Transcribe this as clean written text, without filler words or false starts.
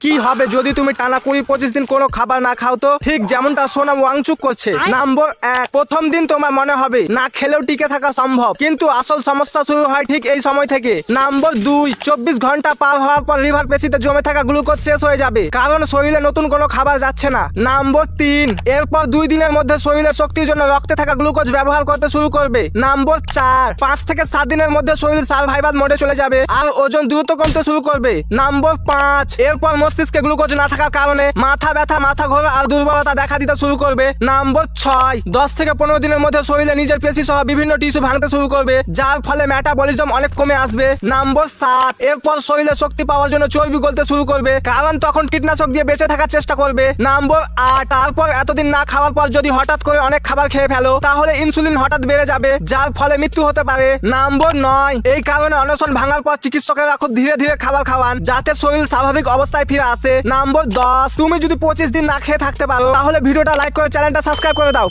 কি হবে যদি তুমি টানা 20-25 দিন কোনো খাবার না খাও? তো ঠিক যেমনটা সোনাম ওয়াংচুক করছে। নাম্বার 1, প্রথম দিন তোমার মনে হবে না খেলেও টিকে থাকা সম্ভব, কিন্তু আসল সমস্যা শুরু হয় ঠিক এই সময় থেকে। নাম্বার 2, 24 ঘন্টা পার হওয়ার পর লিভার পেশিতে জমে থাকা গ্লুকোজ শেষ হয়ে যাবে, কারণ শরীরে নতুন কোনো খাবার যাচ্ছে না। নাম্বার 3, এরপর 2 দিনের মধ্যে শরীরের শক্তির জন্য রক্তে থাকা গ্লুকোজ ব্যবহার করতে শুরু করবে। নাম্বার 4, 5 থেকে 7 দিনের মধ্যে শরীর সার্ভাইভাল মোডে চলে যাবে আর ওজন দ্রুত কমতে শুরু করবে। নাম্বার 5, এরপর মস্তিষ্কে গ্লুকোজ না থাকার কারণে মাথা ব্যথা, মাথা ঘোরা আর দুর্বলতা দেখা দিতে শুরু করবে। নাম্বার 6, 10 থেকে 15 দিনের মধ্যে শরীরে নিজের পেশি সহ বিভিন্ন টিস্যু ভাঙতে শুরু করবে, যার ফলে মেটাবলিজম অনেক কমে আসবে। নাম্বার 7, এরপর শরীরে শক্তি পাওয়ার জন্য চর্বি গলতে শুরু করবে, কারণ তখন কীটনাশক দিয়ে বেঁচে থাকার চেষ্টা করবে। নাম্বার 8, তারপর এতদিন না খাওয়ার পর যদি হঠাৎ করে অনেক খাবার খেয়ে ফেলো, তাহলে ইনসুলিন হঠাৎ বেড়ে যাবে, যার ফলে মৃত্যু হতে পারে। নাম্বার 9, এই কারণে অনশন ভাঙার পর চিকিৎসকেরা খুব ধীরে ধীরে খাবার খাওয়ান, যাতে শরীর স্বাভাবিক অবস্থায় ফিরে আসে। নাম্বার 10, তুমি যদি 25 দিন না খেয়ে থাকতে পারো, তাহলে ভিডিওটা লাইক করে চ্যানেলটা সাবস্ক্রাইব করে দাও।